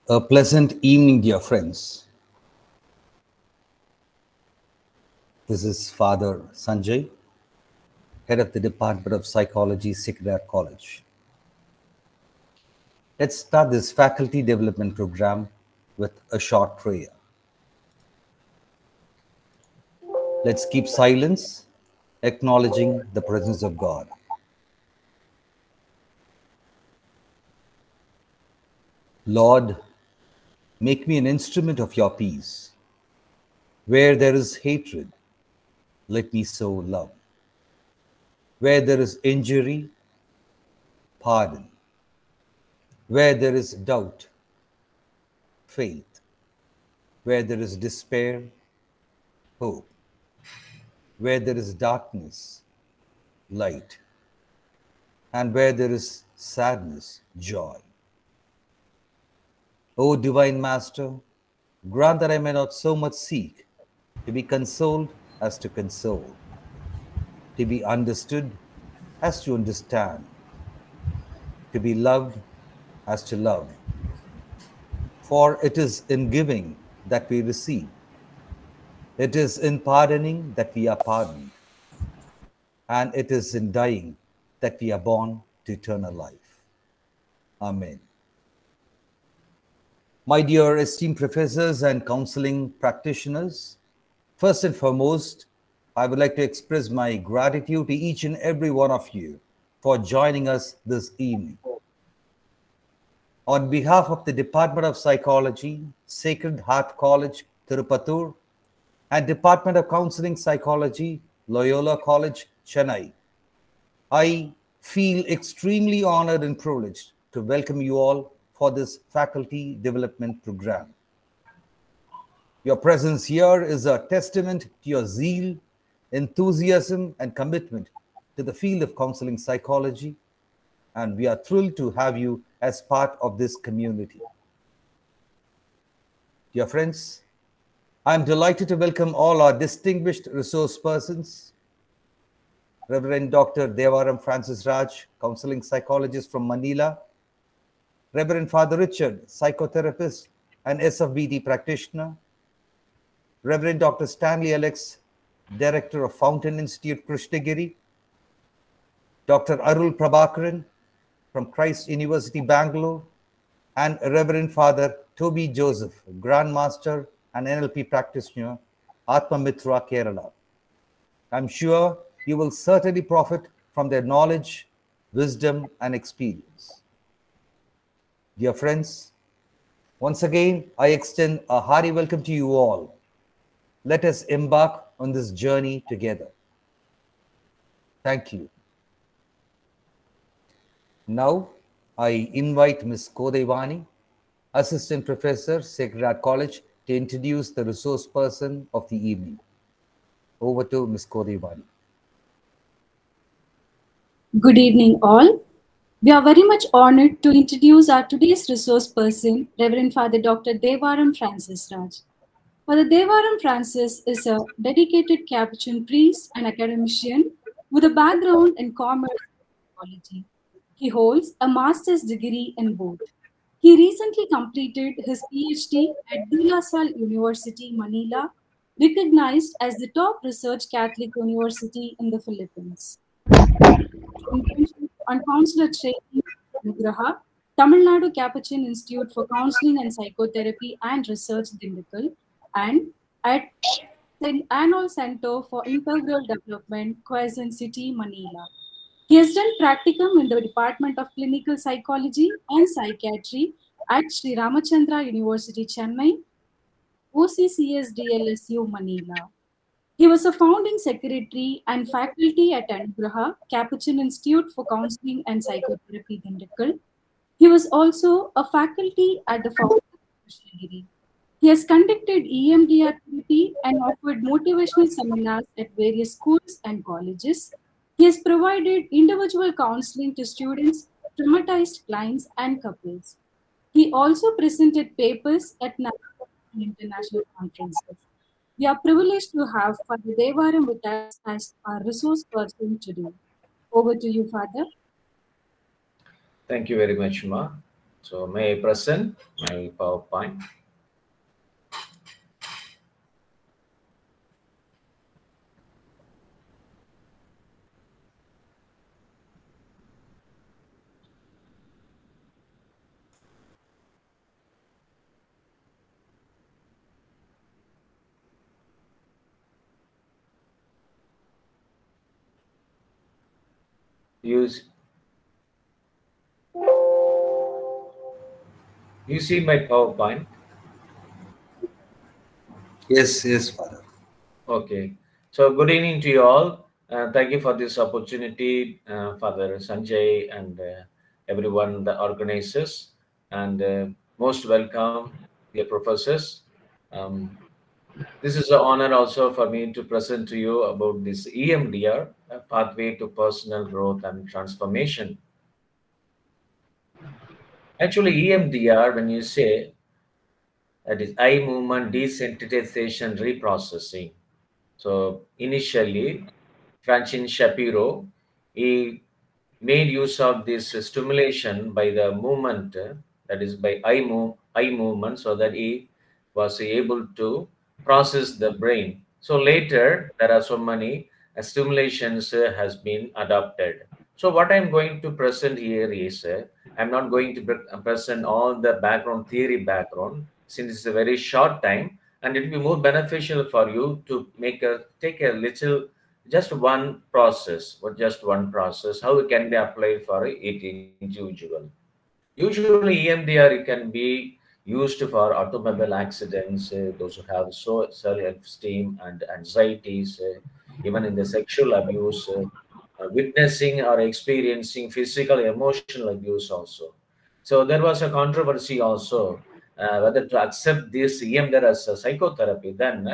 A pleasant evening, dear friends. This is Father Sanjay, head of the Department of Psychology, Sacred Heart College. Let's start this faculty development program with a short prayer. Let's keep silence, acknowledging the presence of God. Lord, make me an instrument of your peace. Where there is hatred, let me sow love. Where there is injury, pardon. Where there is doubt, faith. Where there is despair, hope. Where there is darkness, light. And where there is sadness, joy. O Divine Master, grant that I may not so much seek to be consoled as to console, to be understood as to understand, to be loved as to love. For it is in giving that we receive. It is in pardoning that we are pardoned. And it is in dying that we are born to eternal life. Amen. My dear esteemed professors and counseling practitioners, first and foremost, I would like to express my gratitude to each and every one of you for joining us this evening. On behalf of the Department of Psychology, Sacred Heart College, Tirupattur, and Department of Counseling Psychology, Loyola College, Chennai, I feel extremely honored and privileged to welcome you all for this faculty development program. Your presence here is a testament to your zeal, enthusiasm, and commitment to the field of counseling psychology, and we are thrilled to have you as part of this community. Dear friends, I am delighted to welcome all our distinguished resource persons, Reverend Dr. Devaram Francis Raj, counseling psychologist from Manila, Reverend Father Richard, psychotherapist and SFBD practitioner, Reverend Dr. Stanley Alex, Director of Fountain Institute, Krishnagiri, Dr. Arul Prabhakaran from Christ University, Bangalore, and Reverend Father Toby Joseph, Grand Master and NLP practitioner, Atma Mitra, Kerala. I'm sure you will certainly profit from their knowledge, wisdom, and experience. Dear friends, once again, I extend a hearty welcome to you all. Let us embark on this journey together. Thank you. Now, I invite Ms. Kodevani, Assistant Professor, Sacred Heart College, to introduce the resource person of the evening. Over to Ms. Kodevani. Good evening, all. We are very much honored to introduce our today's resource person, Reverend Father Dr. Devaram Francis Raj. Father Devaram Francis is a dedicated Capuchin priest and academician with a background in commerce and psychology. He holds a master's degree in both. He recently completed his PhD at De La Salle University, Manila, recognized as the top research Catholic university in the Philippines. Internship on counselor training at Anugraha, Tamil Nadu Capuchin Institute for Counseling and Psychotherapy and Research, Dindigul, and at the Annual Center for Integral Development, Quezon City, Manila. He has done practicum in the Department of Clinical Psychology and Psychiatry at Sri Ramachandra University, Chennai, OCCS DLSU, Manila. He was a founding secretary and faculty at Anugraha, Capuchin Institute for Counseling and Psychotherapy, Dindigul. He was also a faculty at the Foundation of Krishnagiri. He has conducted EMDR therapy and offered motivational seminars at various schools and colleges. He has provided individual counseling to students, traumatized clients, and couples. He also presented papers at national and international conferences. We are privileged to have Father Devaram with us as our resource person today. Over to you, Father. Thank you very much, Ma. So may I present my PowerPoint? You see my PowerPoint? Yes, yes, Father. Okay. So good evening to you all. Thank you for this opportunity, Father Sanjay and everyone, the organizers, and most welcome, dear professors. Um, this is an honor also for me to present to you about this EMDR, a pathway to personal growth and transformation. Actually, EMDR, when you say that is eye movement desensitization reprocessing. So initially, Francine Shapiro, he made use of this stimulation by the movement, that is by eye movement, so that he was able to process the brain. So later, there are so many stimulations has been adopted. So what I'm going to present here is, I'm not going to present all the background theory background, since it's a very short time, and it will be more beneficial for you to take a little, just one process, or just one process, how it can be applied for each individual. Usually EMDR, it can be used for automobile accidents, those who have self-esteem and anxieties, even in the sexual abuse, witnessing or experiencing physical emotional abuse also. So there was a controversy also, whether to accept this EMDR as a psychotherapy. Then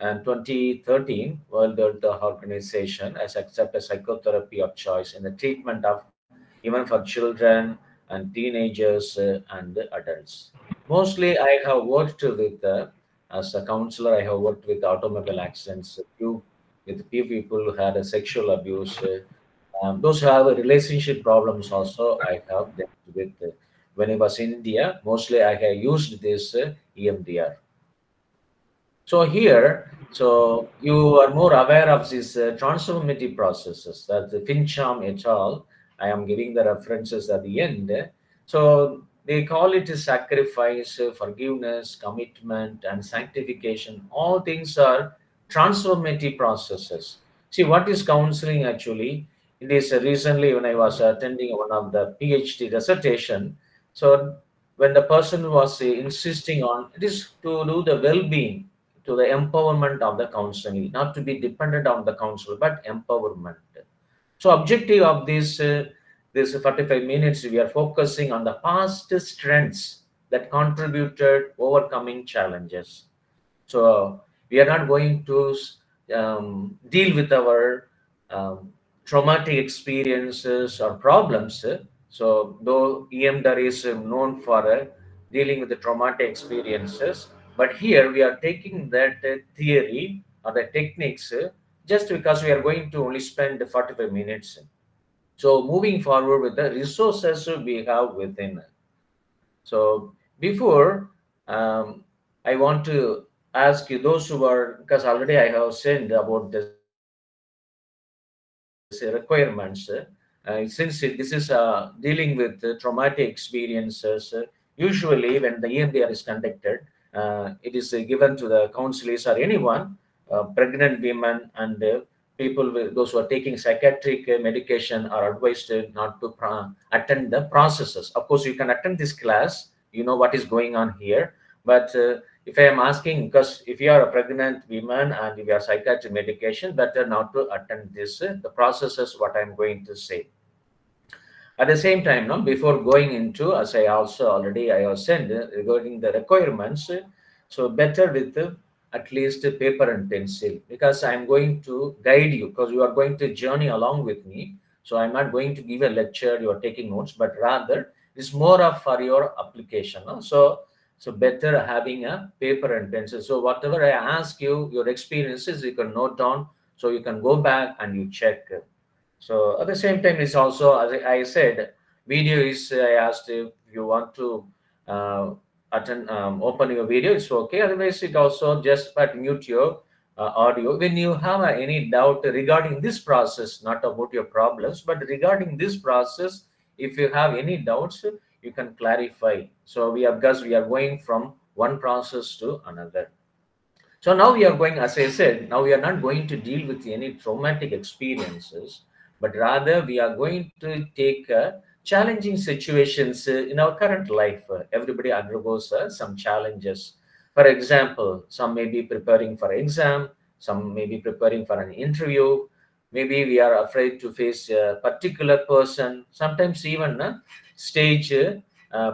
in 2013, World Health Organization has accepted psychotherapy of choice in the treatment of even for children and teenagers and adults. Mostly, I have worked with, as a counselor, I have worked with automobile accidents, with few people who had a sexual abuse. Those who have relationship problems also, I have dealt with. When I was in India, mostly I have used this EMDR. So here, so you are more aware of these transformative processes that the Fincham et al. I am giving the references at the end. So they call it a sacrifice, forgiveness, commitment, and sanctification. All things are transformative processes. See, what is counseling actually? It is recently when I was attending one of the PhD dissertation. So when the person was insisting on it is to do the well-being, to the empowerment of the counseling, not to be dependent on the counselor, but empowerment. So objective of this 45 minutes, we are focusing on the past strengths that contributed overcoming challenges. So we are not going to deal with our traumatic experiences or problems. So though EMDR is known for dealing with the traumatic experiences, but here we are taking that theory or the techniques just because we are going to only spend 45 minutes. So moving forward with the resources we have within. So before, I want to ask you, those who are, because already I have said about this requirements, since this is dealing with traumatic experiences, usually when the EMDR is conducted, it is given to the counselors or anyone, pregnant women and people with those who are taking psychiatric medication are advised not to attend the processes. Of course, you can attend this class, you know what is going on here, but if I am asking, because if you are a pregnant woman and if you are psychiatric medication, better not to attend this, the processes, what I'm going to say. At the same time, now before going into, as I also already I have said regarding the requirements, so better with at least paper and pencil, because I'm going to guide you, because you are going to journey along with me. So I'm not going to give a lecture, you are taking notes, but rather it's more of for your application. No? So better having a paper and pencil. So whatever I ask you, your experiences, you can note down, so you can go back and you check. So at the same time, it's also, as I said, video is, I asked if you want to open your video, it's okay. Otherwise, it also just but mute your audio. When you have any doubt regarding this process, not about your problems, but regarding this process, if you have any doubts, you can clarify. So because we are going from one process to another. So now we are going, as I said, now we are not going to deal with any traumatic experiences, but rather we are going to take challenging situations in our current life. Everybody undergoes some challenges. For example, some may be preparing for exam, some may be preparing for an interview. Maybe we are afraid to face a particular person. Sometimes even stage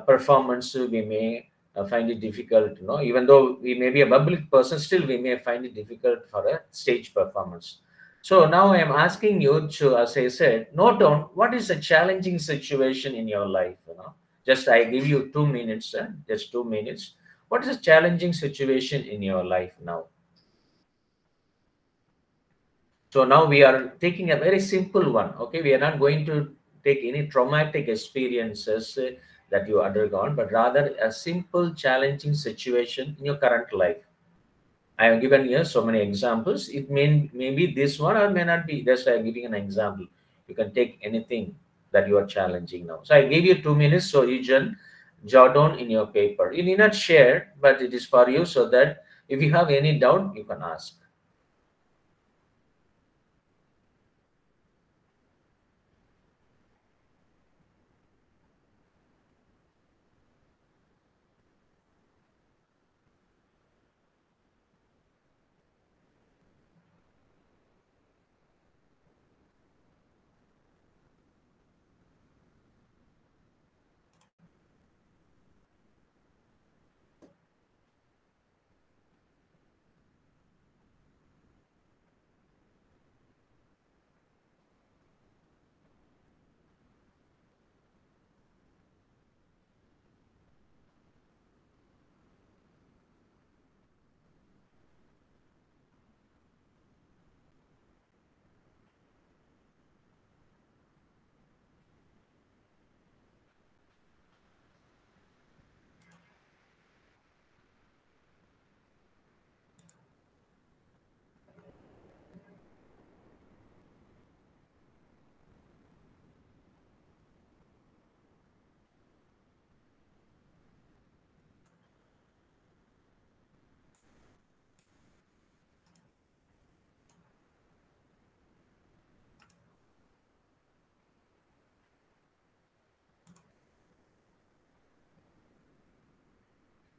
performance we may find it difficult, even though we may be a public person, still we may find it difficult for a stage performance. So now I am asking you to, as I said, note down what is a challenging situation in your life. Just I give you 2 minutes, just 2 minutes. What is a challenging situation in your life now? So now we are taking a very simple one. Okay, we are not going to take any traumatic experiences that you undergone, but rather a simple challenging situation in your current life. I have given here so many examples. It may be this one or may not be. Just I am giving an example. You can take anything that you are challenging now. So I gave you 2 minutes, so you can jot down in your paper. You need not share, but it is for you so that if you have any doubt, you can ask.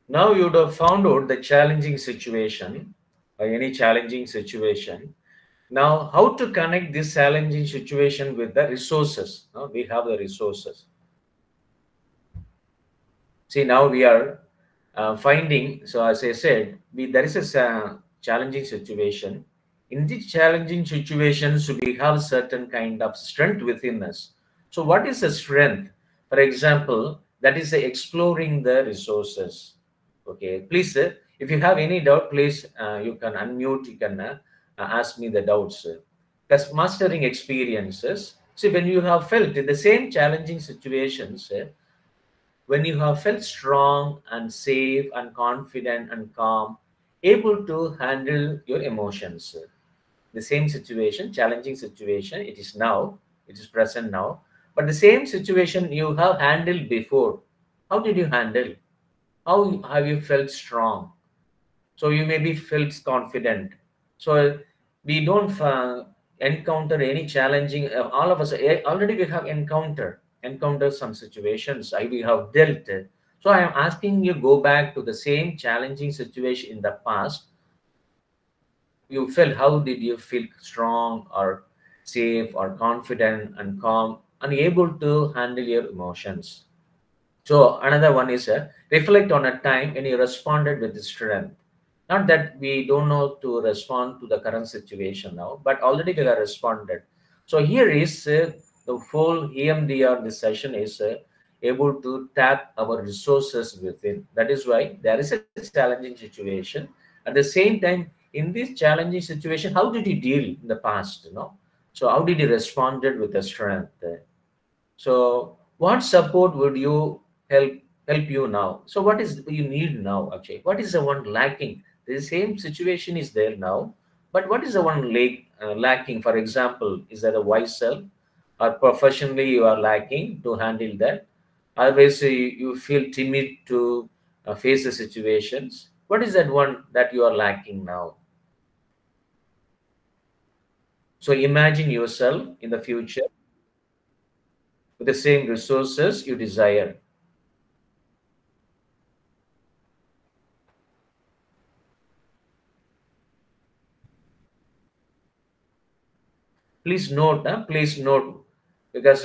Now you would have found out the challenging situation, or any challenging situation. Now, how to connect this challenging situation with the resources? Now, we have the resources. See, now we are finding, so as I said, there is a challenging situation. In these challenging situations, we have certain kind of strength within us. So what is the strength? For example, that is exploring the resources. Okay, please, if you have any doubt, please, you can unmute, you can ask me the doubts. Because mastering experiences, see, when you have felt in the same challenging situations, when you have felt strong and safe and confident and calm, able to handle your emotions. The same situation, challenging situation, it is now, it is present now, but the same situation you have handled before. How did you handle? How have you felt strong? So you may be felt confident. So we don't encounter any challenging. All of us already we have encountered some situations. We have dealt. So I am asking you go back to the same challenging situation in the past. You felt, how did you feel strong or safe or confident and calm and able to handle your emotions? So another one is reflect on a time when you responded with strength. Not that we don't know to respond to the current situation now, but already we have responded. So here is the full EMDR. This session is able to tap our resources within. That is why there is a challenging situation. At the same time, in this challenging situation, how did you deal in the past? So how did you responded with the strength? So what support would you help you now. So what is you need now, actually? What is the one lacking? The same situation is there now, but what is the one lacking? For example, is that a wise self, or professionally you are lacking to handle that? Always you feel timid to face the situations. What is that one that you are lacking now? So imagine yourself in the future with the same resources you desire. Please note, please note, because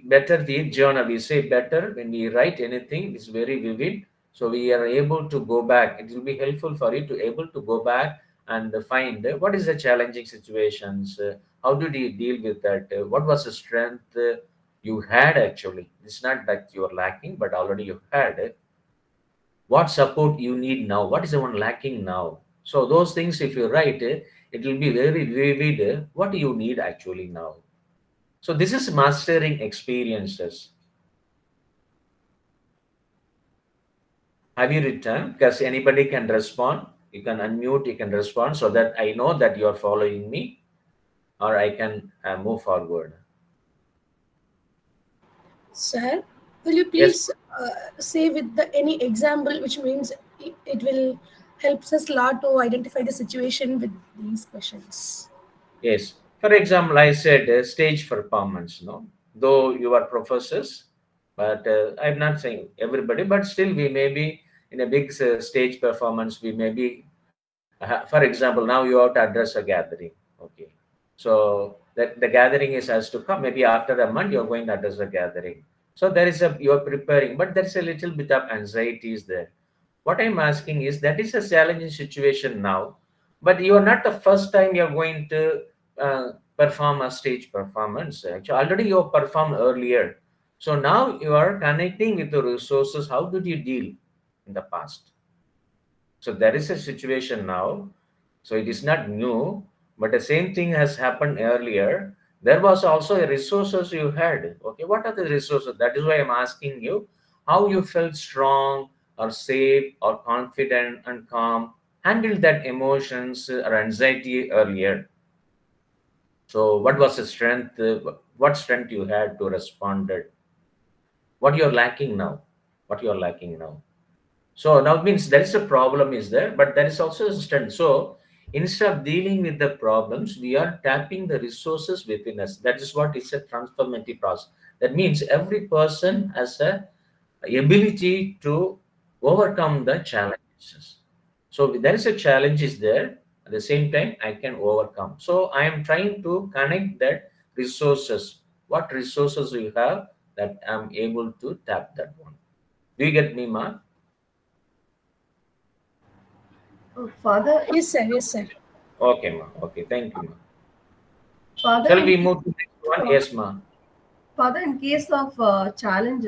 better the journal. We say better when we write anything, it's very vivid. So we are able to go back. It will be helpful for you to able to go back and find what is the challenging situations. How did you deal with that? What was the strength you had actually? It's not that you are lacking, but already you had it. What support you need now? What is the one lacking now? So those things, if you write, it will be very vivid. What do you need actually now? So this is mastering experiences. Have you written? Because anybody can respond. You can unmute, you can respond, so that I know that you are following me, or I can move forward. Sir, will you Yes. please say with any example, which means it will helps us a lot to identify the situation with these questions. Yes. For example, I said stage performance. No, though you are professors, but I'm not saying everybody, but still we may be in a big stage performance. We may be, for example, now you have to address a gathering. Okay, so the gathering is has to come. Maybe after a month, you're going to address a gathering. So there is you're preparing, but there's a little bit of anxiety is there. What I'm asking is that is a challenging situation now, but you are not the first time you're going to perform a stage performance. Actually, already you have performed earlier. So now you are connecting with the resources. How did you deal in the past? So there is a situation now. So it is not new, but the same thing has happened earlier. There was also a resources you had. Okay, what are the resources? That is why I'm asking you how you felt strong or safe or confident and calm, handled that emotions or anxiety earlier. So what was the strength? What strength you had to respond? What you're lacking now? What you're lacking now? So now it means there is a problem is there, but there is also a strength. So instead of dealing with the problems, we are tapping the resources within us. That is what is a transformative process. That means every person has a ability to overcome the challenges. So there is a challenge is there. At the same time, I can overcome. So I am trying to connect that resources. What resources you have that I'm able to tap that one. Do you get me, Ma? Father, Yes, sir. Yes, sir. Okay, ma. Okay, thank you, ma. Father, Shall we move to the next one? Yes, ma. Father, in case of challenge,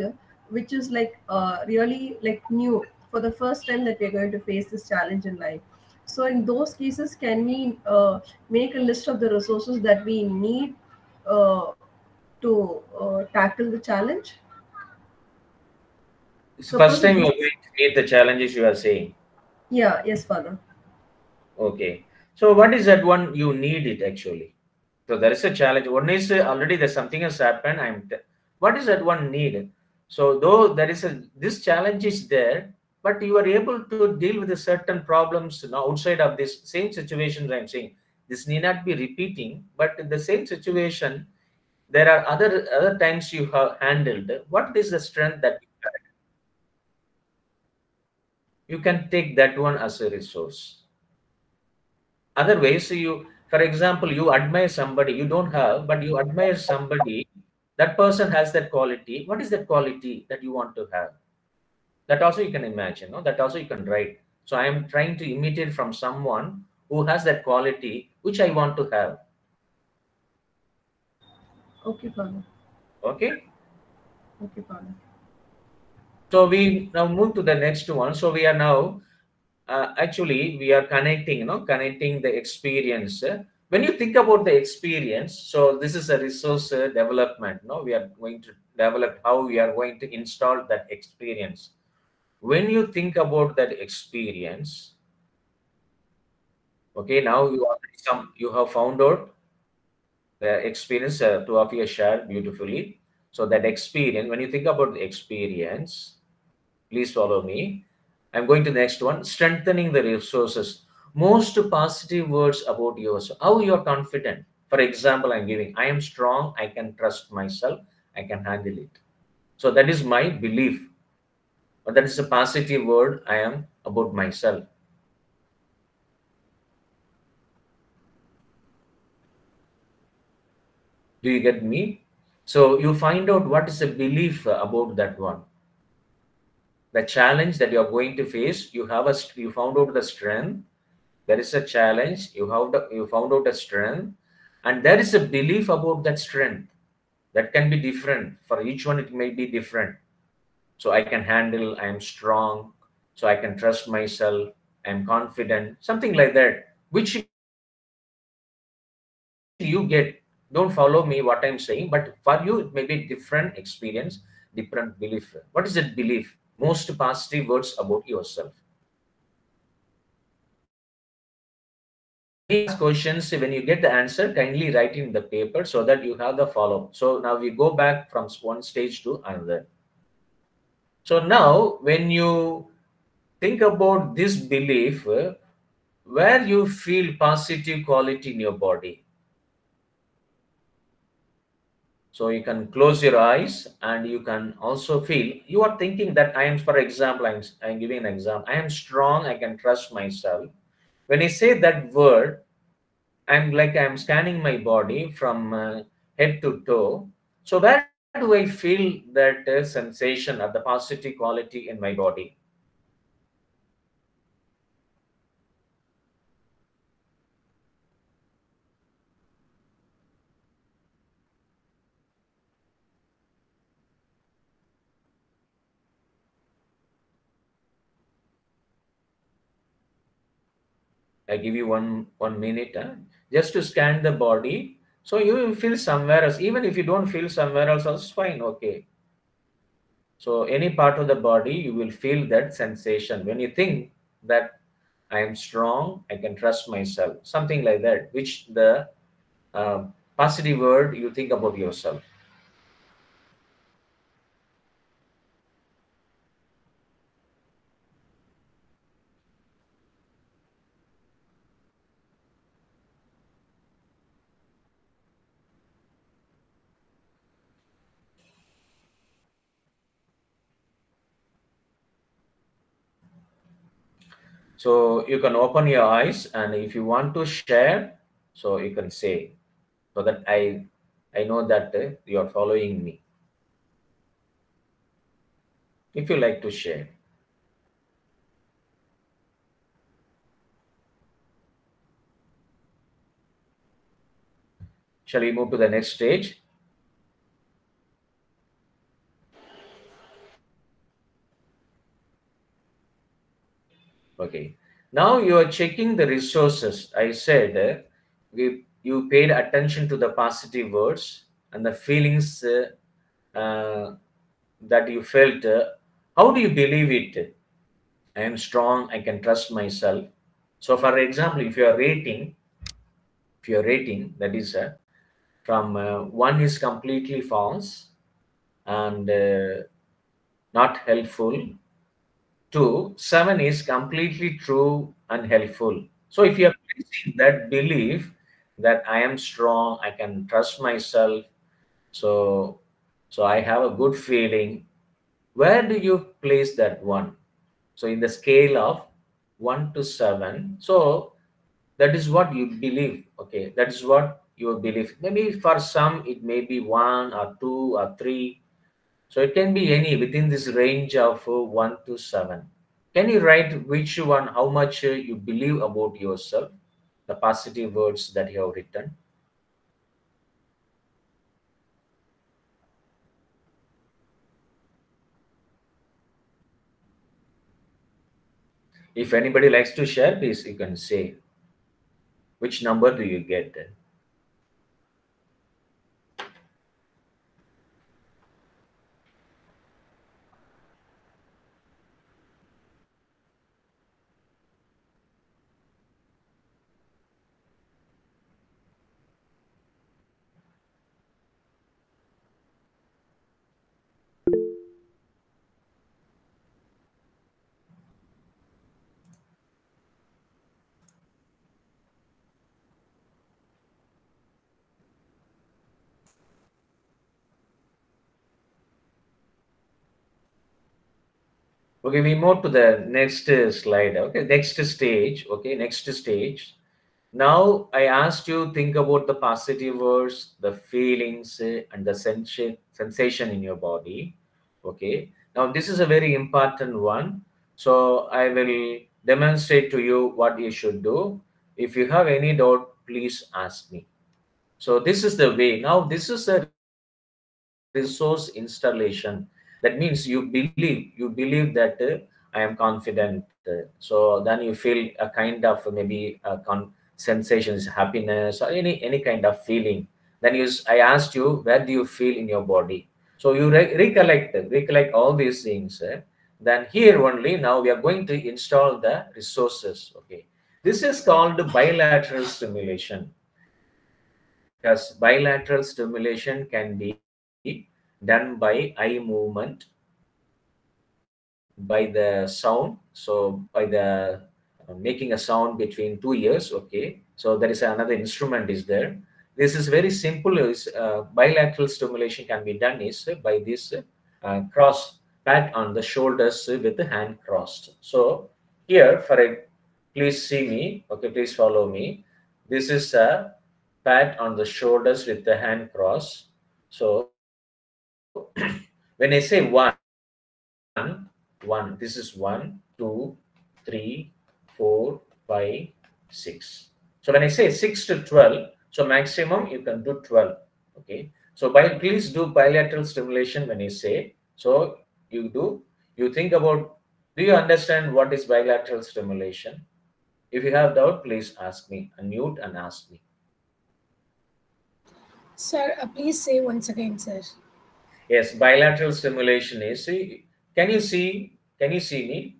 which is like really like new for the first time that we're going to face this challenge in life. So in those cases, can we make a list of the resources that we need uh, to tackle the challenge? It's the first time Suppose, you're going to meet the challenges you are saying. yeah, yes, Father. Okay. So what is that one you need it actually? So there is a challenge. One is already there's something has happened. What is that one need? So though there is this challenge is there, but you are able to deal with the certain problems now outside of this same situations. I'm saying this need not be repeating, but in the same situation, there are other times you have handled. What is the strength that you have? You can take that one as a resource. Otherwise, for example, you admire somebody you don't have, but you admire somebody, that person has that quality. What is that quality that you want to have? That also you can imagine, no? That also you can write. So I am trying to imitate from someone who has that quality which I want to have. Okay, Father. Okay. Okay, Father. So we now move to the next one. So we are now actually we are connecting, connecting the experience. When you think about the experience, so this is a resource development. No, we are going to develop, how we are going to install that experience. When you think about that experience, okay, now you have found out the experience, two of you shared beautifully. So that experience, when you think about the experience, please follow me. I'm going to the next one, strengthening the resources. Most positive words about yourself, how you are confident. For example, I'm giving, I am strong, I can trust myself, I can handle it. So that is my belief. But that is a positive word I am about myself. Do you get me? So you find out what is the belief about that one. The challenge that you are going to face, you found out the strength. There is a challenge, you found out a strength, and there is a belief about that strength that can be different. For each one, it may be different. So I can handle, I am strong, so I can trust myself, I am confident, something like that, which you get. Don't follow me what I'm saying, but for you, it may be different experience, different belief. What is that belief? Most positive words about yourself. Any questions, when you get the answer, kindly write in the paper so that you have the follow-up. So now we go back from one stage to another. So now when you think about this belief, where you feel positive quality in your body. So you can close your eyes and you can also feel, you are thinking that I am, for example, I'm giving an example. I am strong, I can trust myself. When I say that word, I'm scanning my body from head to toe. So where do I feel that sensation or the positive quality in my body? I give you one minute just to scan the body. So you will feel somewhere else. Even if you don't feel somewhere else, it's fine. Okay. So any part of the body, you will feel that sensation. When you think that I am strong, I can trust myself, something like that, which the positive word you think about yourself. So you can open your eyes, and if you want to share, so you can say, so that I know that you are following me. If you like to share. Shall we move to the next stage? Okay. Now you are checking the resources. I said you paid attention to the positive words and the feelings that you felt. How do you believe it? I am strong. I can trust myself. So, for example, if you are rating, that is from one is completely false and not helpful, to 7 is completely true and helpful. So if you are placing that belief that I am strong, I can trust myself, so I have a good feeling, where do you place that one? So in the scale of 1 to 7, so that is what you believe. Okay, that is what you believe. Maybe for some it may be 1 or 2 or 3. So it can be any within this range of 1 to 7. Can you write which one, how much you believe about yourself, the positive words that you have written? If anybody likes to share, please, you can say. Which number do you get? Okay, we move to the next slide. Okay, next stage. Okay, next stage. Now I asked you think about the positive words, the feelings, and the sensation in your body. Okay. Now this is a very important one. So I will demonstrate to you what you should do. If you have any doubt, please ask me. So this is the way. Now this is a resource installation. That means you believe that I am confident. So then you feel a kind of maybe sensation is happiness or any kind of feeling. Then I asked you where do you feel in your body. So you recollect all these things. Then here only now we are going to install the resources. Okay, this is called bilateral stimulation because bilateral stimulation can be done by eye movement, by the sound, so by the making a sound between two ears. Okay, so there is another instrument is there. This is very simple. Is bilateral stimulation can be done is by this cross pat on the shoulders with the hand crossed. So here for a, please see me. Okay, please follow me. This is a pat on the shoulders with the hand cross. So when I say one, this is 1, 2, 3, 4, 5, 6. So when I say 6 to 12, so maximum you can do 12. Okay. So please do bilateral stimulation when I say. So you think about, do you understand what is bilateral stimulation? If you have doubt, please ask me. Unmute and ask me. Sir, please say once again, sir. Yes, bilateral stimulation is. Can you see? Can you see me?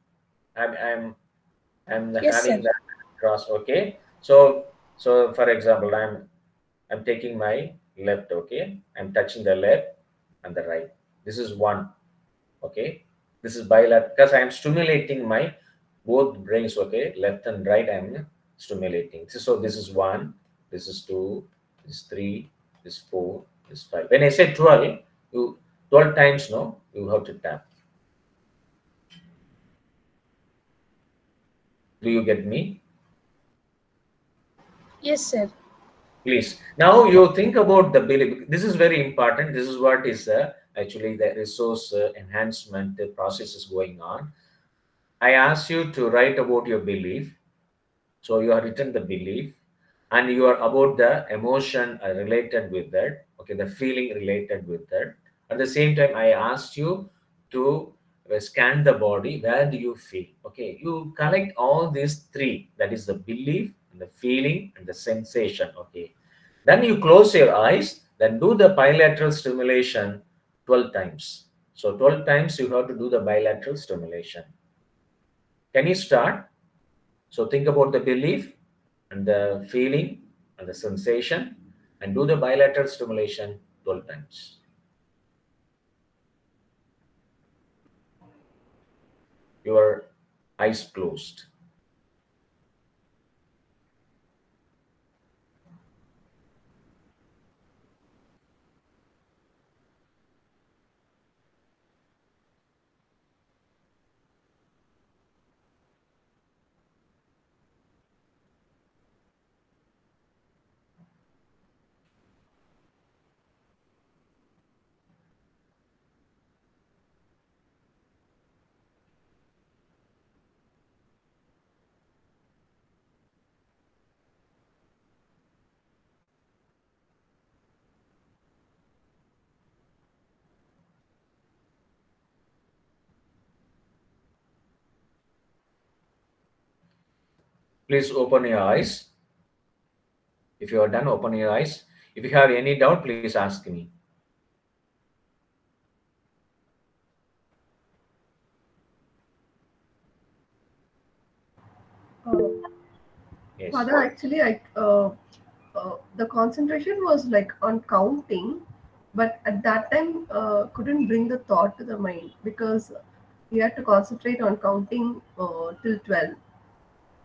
I'm Yes, sir. having that cross. Okay. So for example, I'm taking my left. Okay. I'm touching the left and the right. This is one. Okay. This is bilateral because I'm stimulating my both brains. Okay. Left and right. I'm stimulating. So this is one. This is two. This is three. This is four. This is five. When I say 12, you 12 times. No, you have to tap. Do you get me? Yes, sir. Please. Now you think about the belief. This is very important. This is what is actually the resource enhancement process is going on. I ask you to write about your belief. So you have written the belief and you are about the emotion related with that. Okay, the feeling related with that. At the same time, I asked you to scan the body. Where do you feel? Okay, you collect all these three. That is the belief, and the feeling, and the sensation. Okay, then you close your eyes. Then do the bilateral stimulation 12 times. So 12 times you have to do the bilateral stimulation. Can you start? So think about the belief and the feeling and the sensation and do the bilateral stimulation 12 times. Your eyes closed. Please open your eyes. If you are done, open your eyes. If you have any doubt, please ask me. Yes. Father, actually, the concentration was like on counting, but at that time couldn't bring the thought to the mind because we had to concentrate on counting till 12.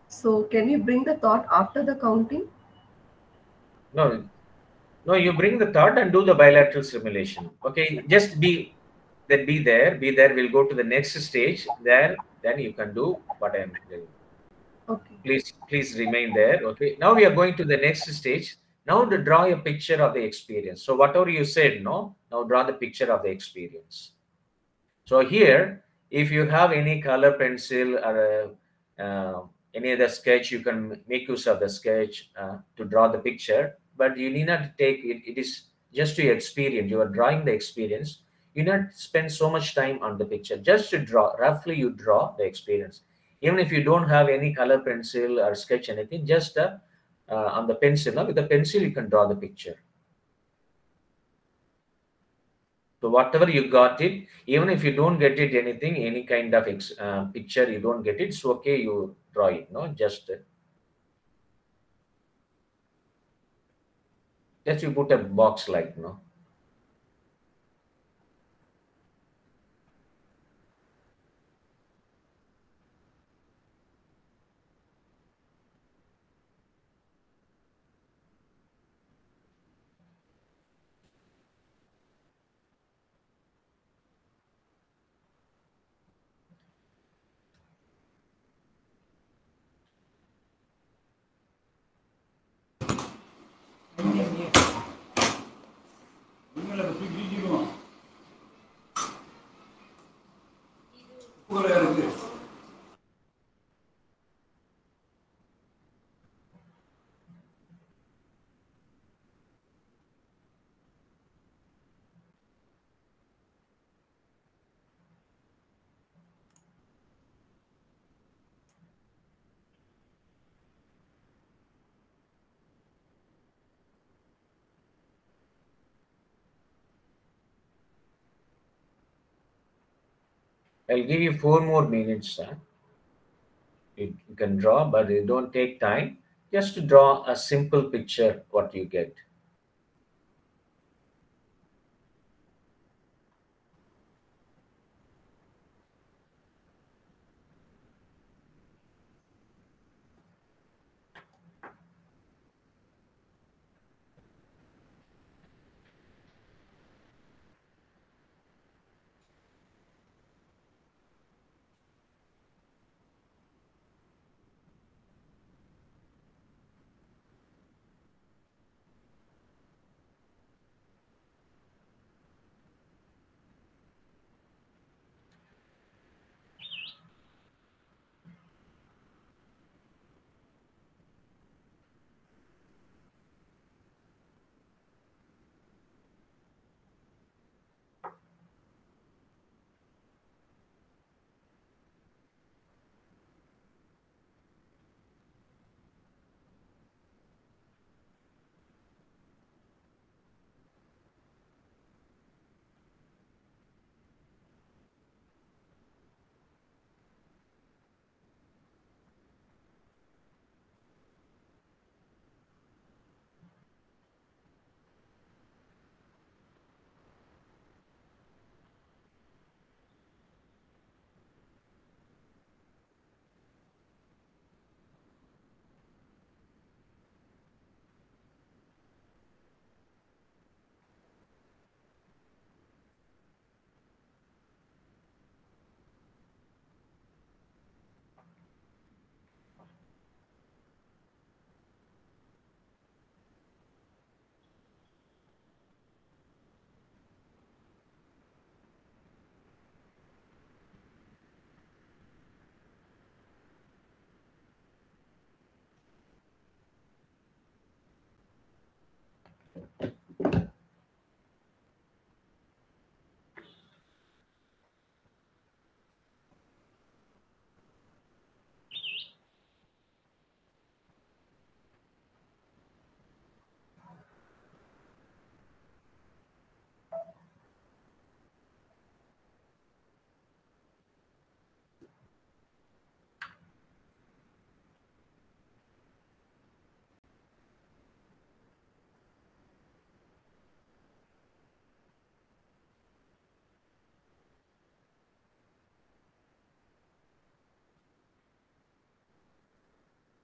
So can we bring the thought after the counting? No, no, you bring the thought and do the bilateral stimulation. Okay, just be Then be there. We'll go to the next stage. Then you can do what I'm doing. Okay. Please remain there. Okay. Now we are going to the next stage. Now to draw a picture of the experience. So whatever you said, no. Now draw the picture of the experience. So here, if you have any color pencil or any other sketch, you can make use of the sketch to draw the picture. But you need not take it. It is just to experience. You are drawing the experience. You not spend so much time on the picture. Just to draw, roughly you draw the experience. Even if you don't have any color pencil or sketch anything, just on the pencil. With the pencil, you can draw the picture. So whatever you got it, even if you don't get it anything, any kind of picture, you don't get it, it's okay, you draw it, no? Just you put a box like, no? I'll give you 4 more minutes. You can draw, but it don't take time. Just to draw a simple picture, what you get.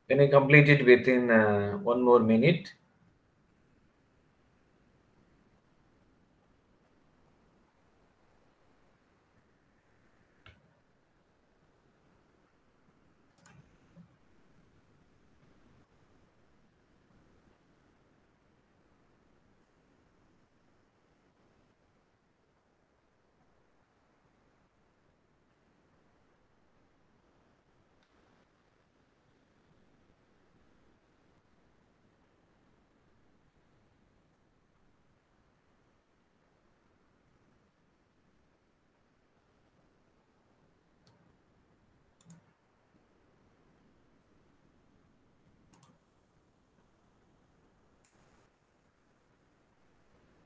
Can I complete it within 1 more minute?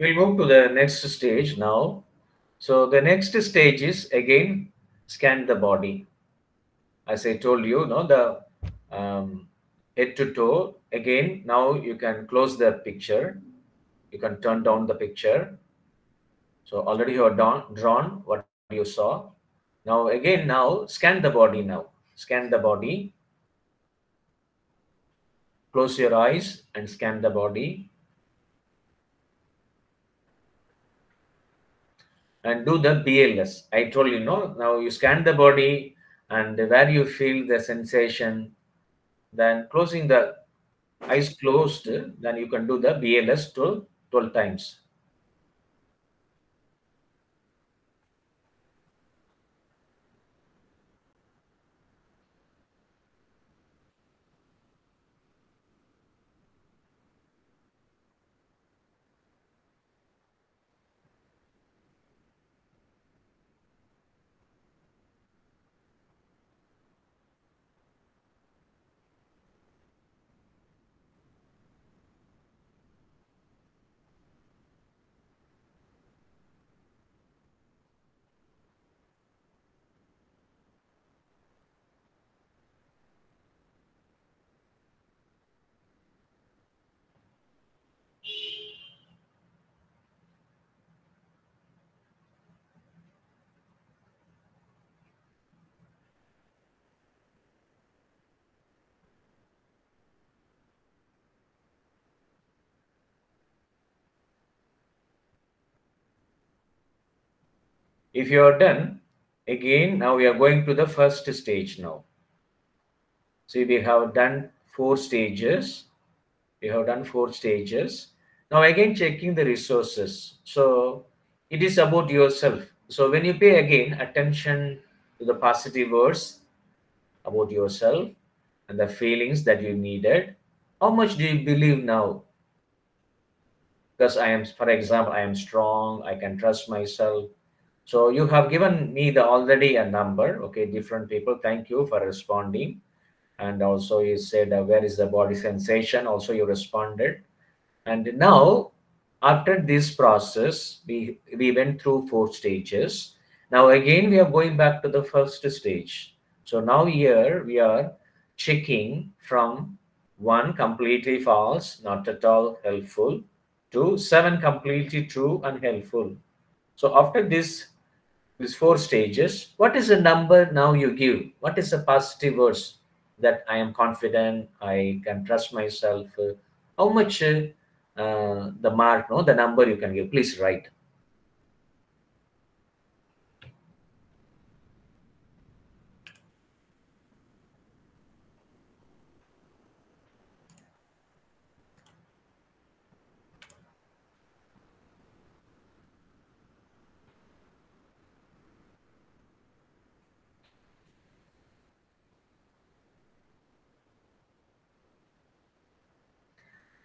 We'll move to the next stage now. So the next stage is again scan the body. As I told you, no, the head to toe. Again, now you can close the picture. You can turn down the picture. So already you have drawn what you saw. Now again, now scan the body now. Scan the body. Close your eyes and scan the body. And do the BLS. I told you, no, now you scan the body and where you feel the sensation, then closing the eyes closed, then you can do the BLS 12 times. If you are done, again, now we are going to the first stage now. See, we have done 4 stages. We have done 4 stages. Now again, checking the resources. So it is about yourself. So when you pay again attention to the positive words about yourself and the feelings that you needed, how much do you believe now? Because I am, for example, I am strong, I can trust myself. So you have given me the already a number, okay, different people. Thank you for responding. And also you said, where is the body sensation? Also you responded. And now, after this process, we went through 4 stages. Now again, we are going back to the first stage. So now here we are checking from 1 completely false, not at all helpful, to 7 completely true and helpful. So after these 4 stages, what is the number now you give? What is the positive words that I am confident, I can trust myself? How much the mark, no, the number you can give? Please write.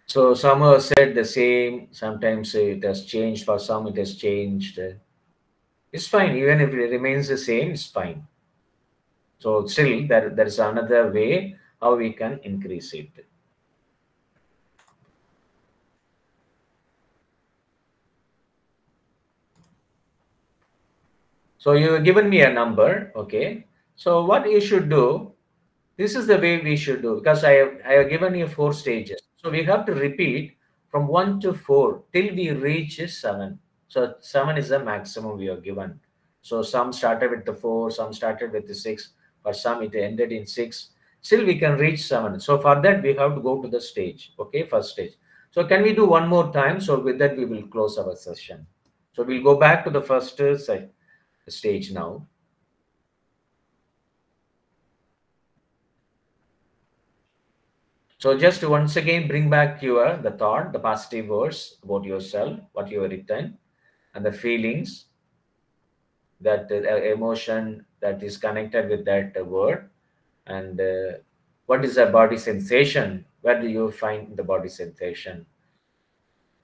So some have said the same, sometimes it has changed, for some it has changed. It's fine, even if it remains the same, it's fine. So still there is another way how we can increase it. So you have given me a number, okay? So what you should do, this is the way we should do, because I have given you 4 stages. So we have to repeat from 1 to 4 till we reach 7. So 7 is the maximum we are given. So some started with the 4, some started with the 6, for some it ended in 6. Still we can reach 7. So for that we have to go to the stage, okay, first stage. So can we do one more time? So with that we will close our session. So we'll go back to the first stage now. So just once again bring back the thought, the positive words about yourself, what you have written, and the feelings, that emotion that is connected with that word, and what is the body sensation? Where do you find the body sensation?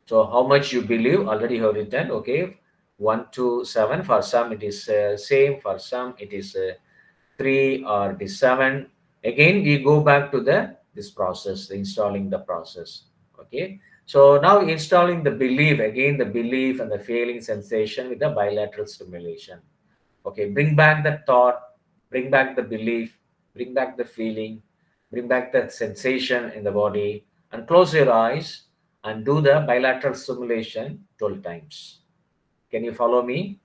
So how much you believe, already you have written, okay, 1 to 7. For some it is same, for some it is 3 or it is 7. Again we go back to this process, installing the process, okay. So now installing the belief, again the belief and the feeling sensation with the bilateral stimulation. Okay, bring back the thought, bring back the belief, bring back the feeling, bring back that sensation in the body, and close your eyes and do the bilateral stimulation 12 times. Can you follow me?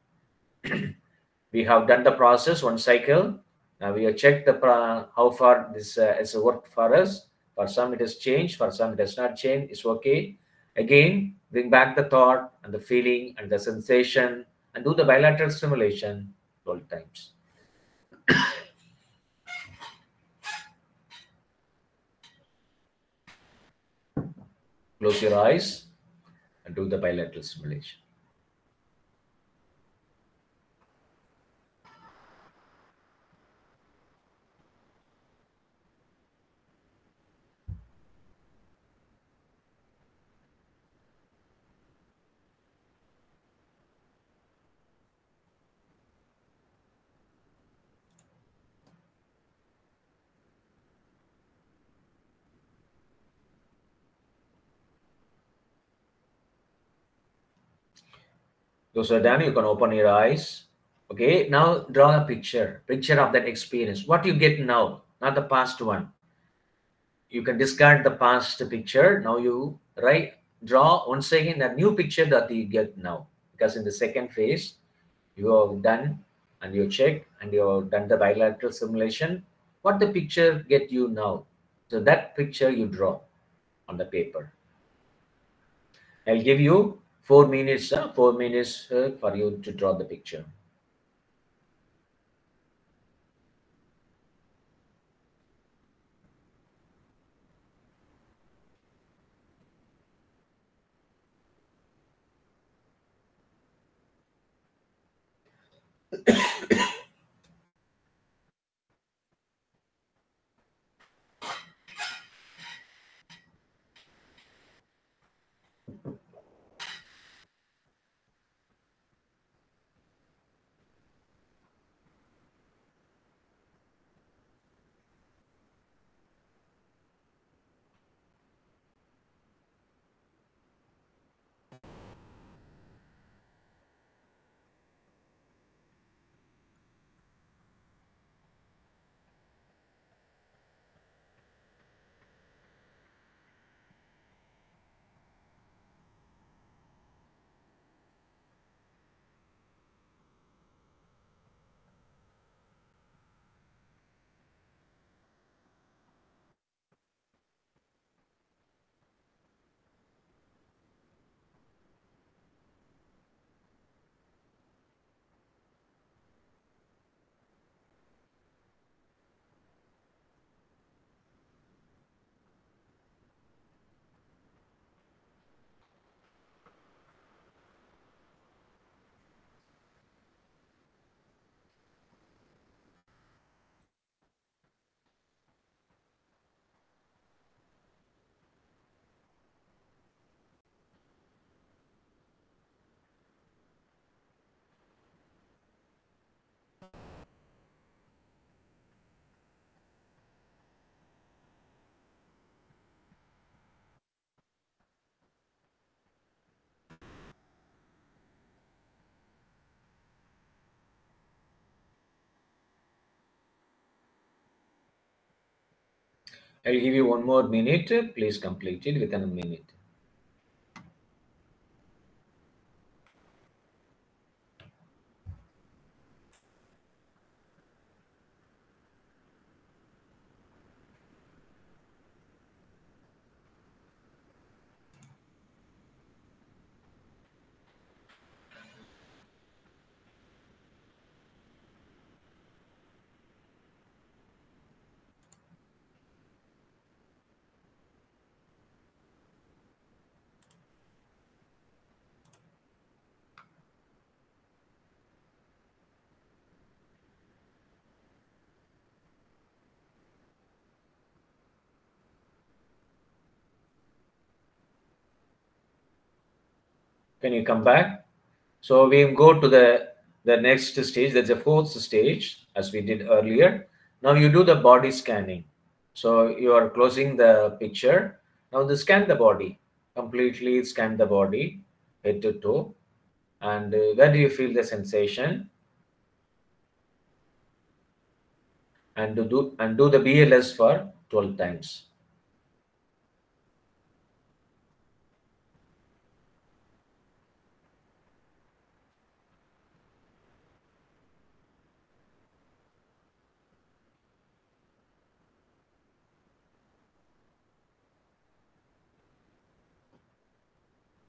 We have done the process, one cycle. Now we have checked how far this has worked for us. For some it has changed, for some it has not changed. It's okay. Again, bring back the thought and the feeling and the sensation and do the bilateral stimulation 12 times. Close your eyes and do the bilateral stimulation. Those are done. You can open your eyes. Okay, now draw a picture of that experience. What you get now, not the past one. You can discard the past picture. Now you draw once again a new picture that you get now. Because in the second phase, you have done and you check and you have done the bilateral simulation. What the picture get you now? So that picture you draw on the paper. I'll give you 4 minutes, 4 minutes for you to draw the picture. I'll give you 1 more minute. Please complete it within a minute. Can you come back? So we go to the next stage. That's the 4th stage, as we did earlier. Now you do the body scanning. So you are closing the picture. Now scan the body. completely scan the body, head to toe, and where do you feel the sensation? And do the BLS for 12 times.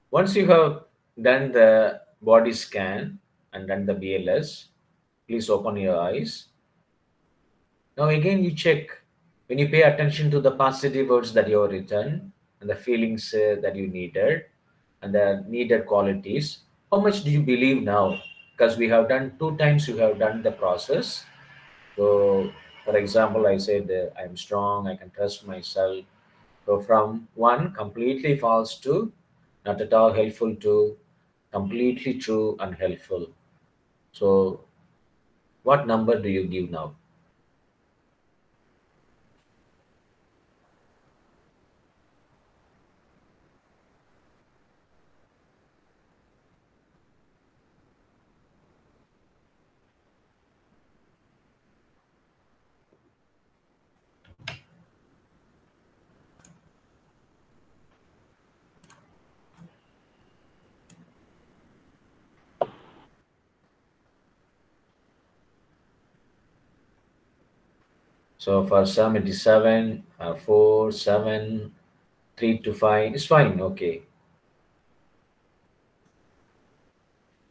Once you have done the body scan and done the BLS, please open your eyes. Now again you check, when you pay attention to the positive words that you have written and the feelings that you needed and the needed qualities, how much do you believe now? Because we have done 2 times, you have done the process. So for example, I said I'm strong, I can trust myself. So from 1 completely false to not at all helpful to completely true and helpful. So what number do you give now? So for some it is 7, 4, 7, 3 to 5. It's fine. Okay.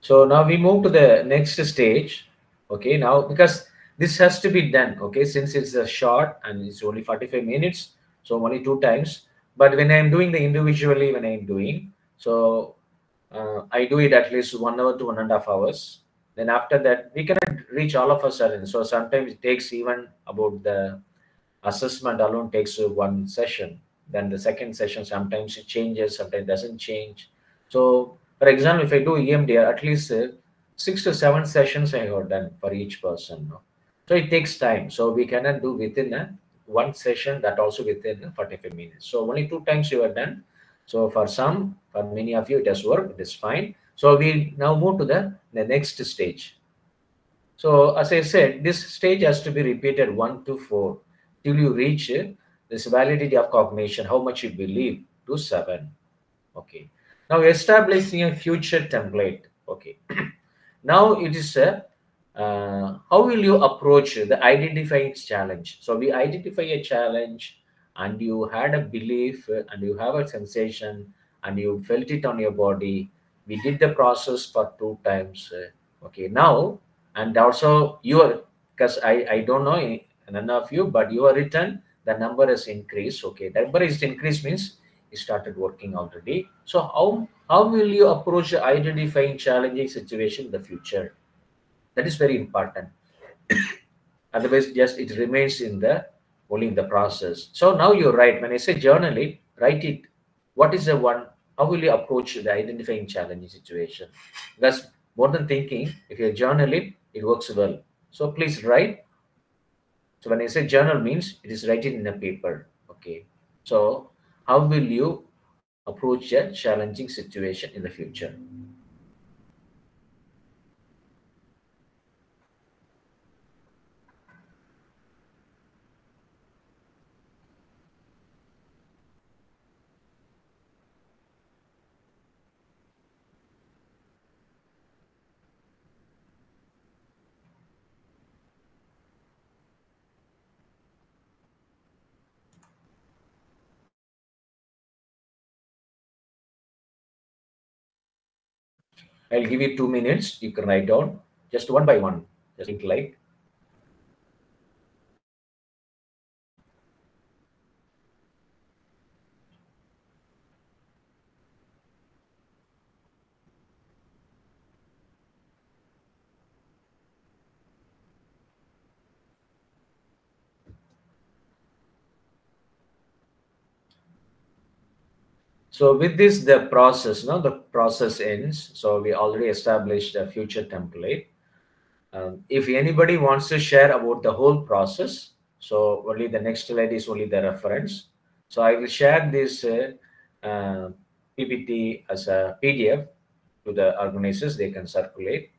So now we move to the next stage. Okay. Now because this has to be done. Okay. Since it's a short and it's only 45 minutes. So only 2 times. But when I'm doing the individually, when I'm doing, so I do it at least 1 hour to 1.5 hours. Then after that, we cannot reach all of a sudden. So sometimes it takes even about the assessment alone takes 1 session. Then the second session sometimes it changes, sometimes doesn't change. So for example, if I do EMDR, at least 6 to 7 sessions I have done for each person. No? So it takes time. So we cannot do within 1 session, that also within 45 minutes. So only 2 times you are done. So for some, for many of you, it has worked. It is fine. So we now move to the next stage. So as I said, this stage has to be repeated 1 to 4 till you reach this validity of cognition, how much you believe, to 7. Okay. Now establishing a future template. Okay. Now it is how will you approach the identifying challenge? So we identify a challenge and you had a belief and you have a sensation and you felt it on your body. We did the process for 2 times. Okay. Now, and also your, because I don't know none of you, but you are written, the number has increased. Okay. The number is increased means you started working already. So how will you approach identifying challenging situation in the future? That is very important. Otherwise, just it remains in the only in the process. So now you write. When I say journal it, write it. What is the one? How will you approach the identifying challenging situation? That's more than thinking. If you journal it, it works well. So please write. So when I say journal means it is writing in a paper. Okay. So how will you approach a challenging situation in the future? I'll give you 2 minutes. You can write down just one by one. Just think like. So with this, the process, now the process ends. So we already established a future template. If anybody wants to share about the whole process, so only the next slide is only the reference. So I will share this PPT as a PDF to the organizers, they can circulate.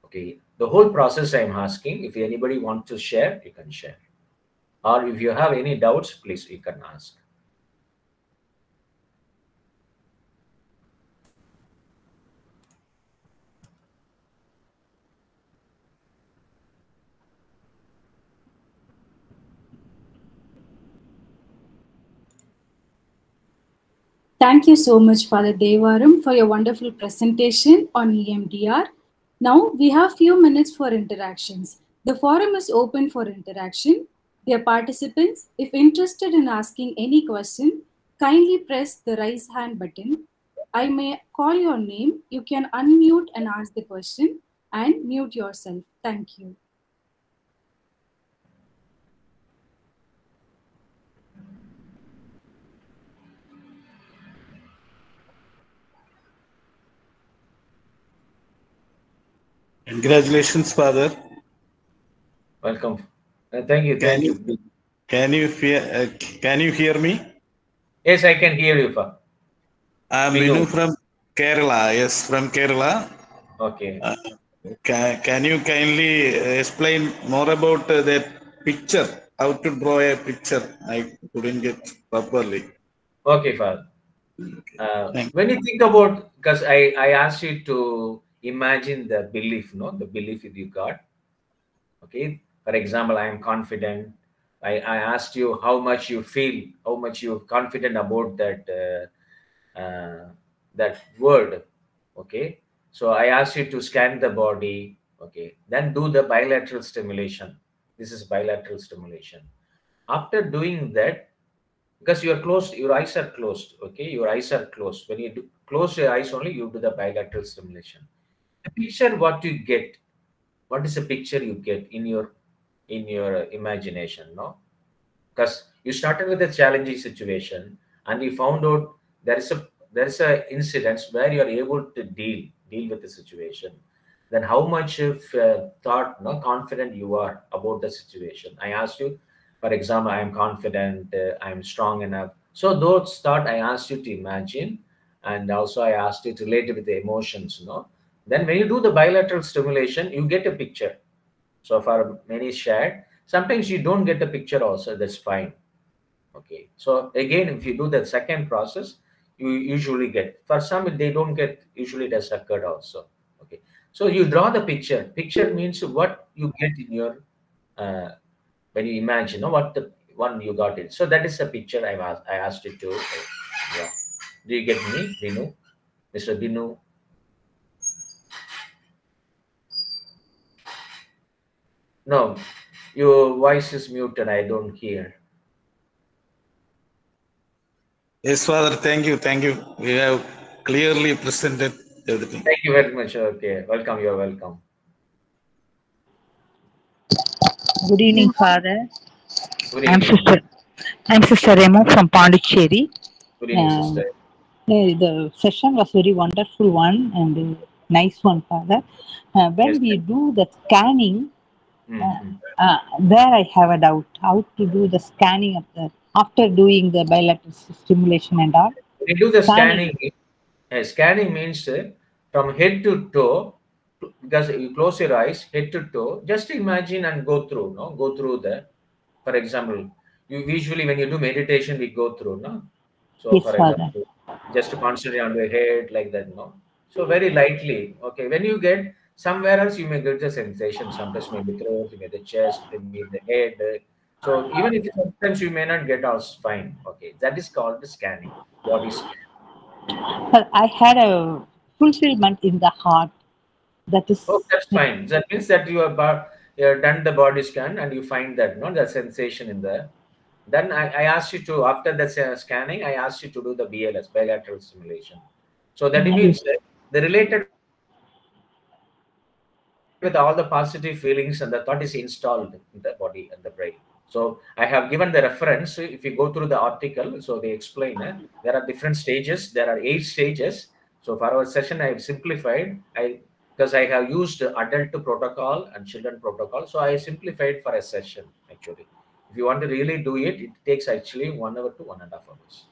Okay, the whole process I'm asking, if anybody wants to share, you can share. Or if you have any doubts, please, you can ask. Thank you so much, Father Devaram, for your wonderful presentation on EMDR. Now we have few minutes for interactions. The forum is open for interaction. Dear participants, if interested in asking any question, kindly press the raise hand button. I may call your name. You can unmute and ask the question and mute yourself. Thank you. Congratulations, Father. Welcome. Thank you. Thank you. Can you hear me? Yes, I can hear you, Father. I'm Binu from Kerala. Yes, from Kerala. Okay. Can you kindly explain more about that picture? How to draw a picture? I couldn't get properly. Okay, Father. When you think about, because I asked you to imagine the belief, the belief that you got. Okay. For example, I am confident. I asked you how much you feel, how much you're confident about that word. Okay. So I asked you to scan the body. Okay. Then do the bilateral stimulation. This is bilateral stimulation. After doing that, because you are closed, your eyes are closed. Okay. Your eyes are closed. When you close your eyes only, you do the bilateral stimulation. The picture, what you get, what is the picture you get in your imagination, no? Because you started with a challenging situation and you found out there is a incident where you are able to deal with the situation. Then how much of thought, confident you are about the situation. I asked you, for example, I am confident, I am strong enough. So those thought I asked you to imagine, and also I asked you to relate it with the emotions, Then when you do the bilateral stimulation, you get a picture. So for many shared, sometimes you don't get a picture also, that's fine. Okay. So again, if you do the second process, you usually get, for some they don't get, usually it has occurred also. Okay. So you draw the picture. Picture means what you get in your, when you imagine, what the one you got it. So that is the picture I asked you to, yeah. Do you get me, Binu? Mr. Binu? No, your voice is muted. I don't hear. Yes, Father. Thank you. Thank you. We have clearly presented everything. Thank you very much. Okay. Welcome. You're welcome. Good evening, Father. Good evening. I'm Sister Remo from Pondicherry. Good evening, sister. The session was very wonderful one and nice one, Father. When we do the scanning, there I have a doubt how to do the scanning of after doing the bilateral stimulation and all. When you do the scanning means from head to toe, because you close your eyes, head to toe, just imagine and go through, go through for example, you usually when you do meditation, we go through, So yes, for Father. example, just to concentrate on the head like that, So very lightly, okay. When you get somewhere else, you may get the sensation. Sometimes maybe throat, maybe the chest, maybe the head. So even if sometimes you may not get us fine, okay. That is called the scanning, body scan. But I had a fulfillment in the heart. That is. Oh, that's fine. That means that you have done the body scan and you find that, the sensation in there. Then I asked you to, after the scanning, I asked you to do the BLS, bilateral stimulation. So that means that the related with all the positive feelings and the thought is installed in the body and the brain. So I have given the reference. If you go through the article, so they explain there are different stages. There are 8 stages. So for our session, I have simplified. Because I have used adult protocol and children protocol. So I simplified for a session actually. If you want to really do it, it takes actually 1 hour to 1.5 hours.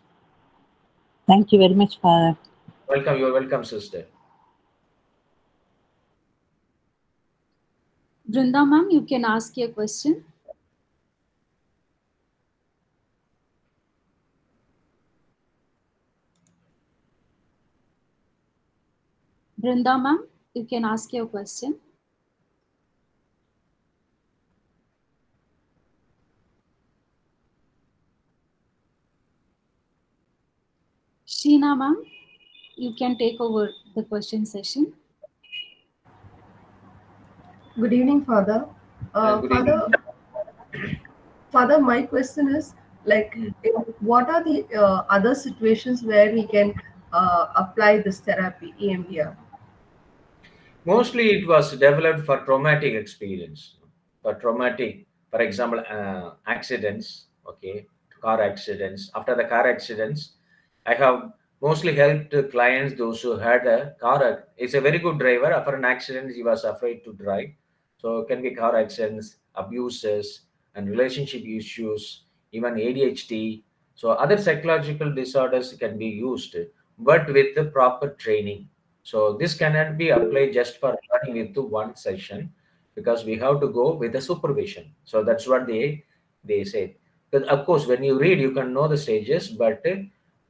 Thank you very much, Father. Welcome. You're welcome, sister. Brinda ma'am, you can ask your question. Brinda ma'am, you can ask your question. Sheena ma'am, you can take over the question session. Good evening, Father. Good evening. Father, my question is like, what are the other situations where we can apply this therapy, EMDR? Mostly it was developed for traumatic experience, for traumatic, for example, accidents, okay, car accidents. After the car accidents, I have mostly helped clients, those who had a car. It's a very good driver. After an accident, he was afraid to drive. So it can be car accidents, abuses, and relationship issues, even ADHD. So other psychological disorders can be used, but with the proper training. So this cannot be applied just for learning into one session, because we have to go with the supervision. So that's what they say. But of course, when you read, you can know the stages, but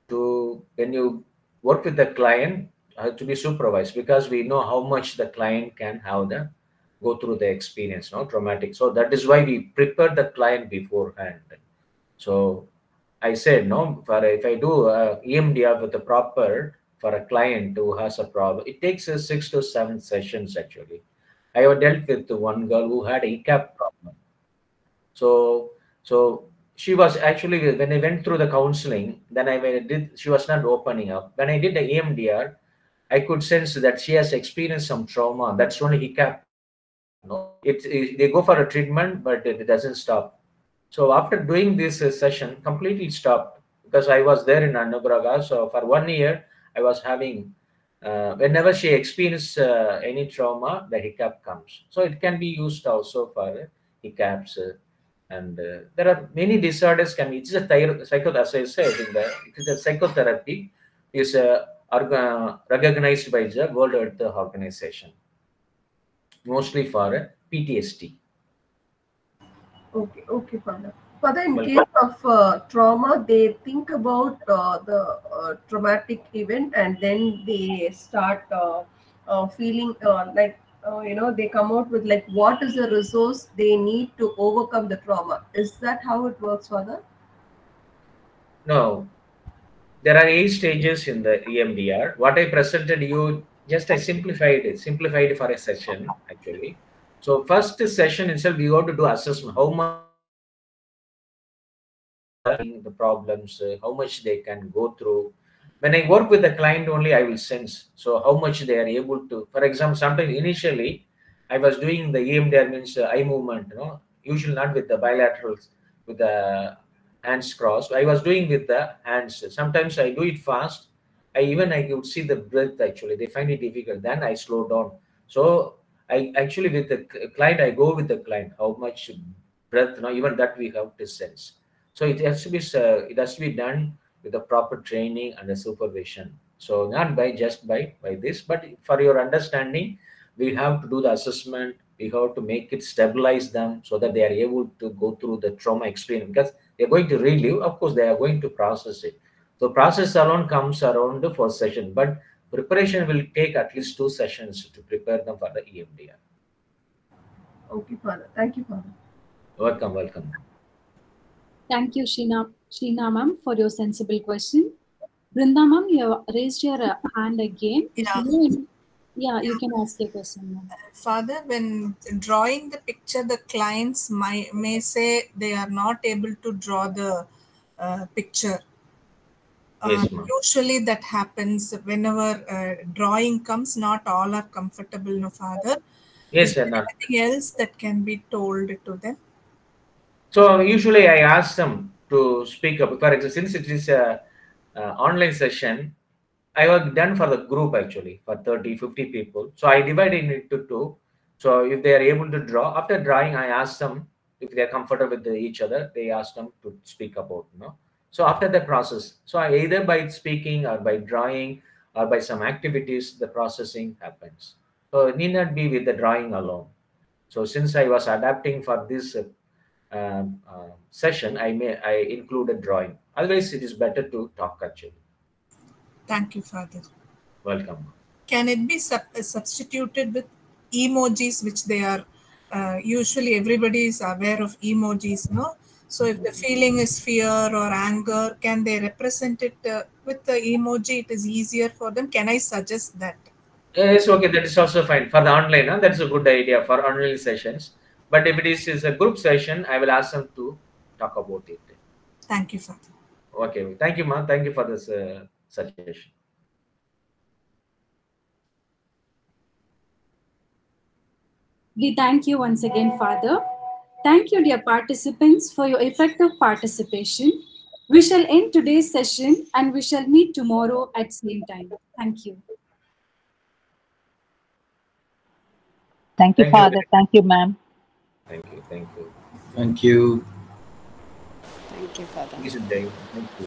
to when you work with the client, to be supervised, because we know how much the client can have the go through the experience, no traumatic. So that is why we prepare the client beforehand. So I said, no, for if I do EMDR with a proper for a client who has a problem, it takes 6 to 7 sessions actually. I have dealt with one girl who had a ECAP problem. So she was actually, when I went through the counseling, then she was not opening up. When I did the EMDR, I could sense that she has experienced some trauma. That's only ECAP. No, they go for a treatment, but it doesn't stop. So after doing this session, completely stopped, because I was there in Anugraha. So for 1 year, I was having, whenever she experienced any trauma, the hiccup comes. So it can be used also for hiccups. And there are many disorders can be. It's a as I said, it is a psychotherapy is recognized by the World Health Organization, mostly for PTSD. Okay, Father. Father, in Well, case of trauma, they think about the traumatic event and then they start feeling they come out with like what is the resource they need to overcome the trauma. Is that how it works, Father? no, there are 8 stages in the EMDR. What I presented you, just I simplified for a session actually. So first session itself, we have to do assessment. How much the problems, how much they can go through. When I work with the client only, I will sense. So how much they are able to. For example, sometimes initially, I was doing the EMDR means eye movement. Usually not with the bilaterals, with the hands crossed. I was doing with the hands. Sometimes I do it fast. I could see the breath actually. They find it difficult. Then I slow down. So I actually with the client, I go with the client. How much breath? Even that we have to sense. So it has to be done with the proper training and the supervision. So not by just by this, but for your understanding, we have to do the assessment. We have to make it stabilize them so that they are able to go through the trauma experience, because they're going to relive. Of course, they are going to process it. So process alone comes around the first session, but preparation will take at least 2 sessions to prepare them for the EMDR. Okay, Father. Thank you, Father. Welcome. Thank you, Sheena ma'am, for your sensible question. Brinda ma'am, you have raised your hand again. Yeah. You can ask your question, ma'am. Father, when drawing the picture, the clients may say they are not able to draw the picture. Yes, ma'am. Usually that happens whenever drawing comes. Not all are comfortable, no, Father. Yes, Is there not. anything else that can be told to them? So usually I ask them to speak up. For example, since it is a online session, I have done for the group actually for 30, 50 people. So I divided it into 2. So if they are able to draw, after drawing, I ask them if they are comfortable with each other. They ask them to speak about. So after the process, so either by speaking or by drawing or by some activities, the processing happens. So it need not be with the drawing alone. So since I was adapting for this session, I included drawing. Otherwise, it is better to talk actually. Thank you, Father. Welcome. Can it be substituted with emojis, which they are usually everybody is aware of emojis, no? So if the feeling is fear or anger, can they represent it with the emoji? It is easier for them. Can I suggest that? Yes, okay, that is also fine for the online. That's a good idea for online sessions. But if it is a group session, I will ask them to talk about it. Thank you, Father. Okay, thank you, ma'am. Thank you for this suggestion. We thank you once again, Father. Thank you, dear participants, for your effective participation. We shall end today's session and we shall meet tomorrow at same time. Thank you. Thank you, Thank you. Father. Thank you, ma'am. Thank you. Thank you. Thank you. Thank you, Father. Thank you, Jay. Thank you.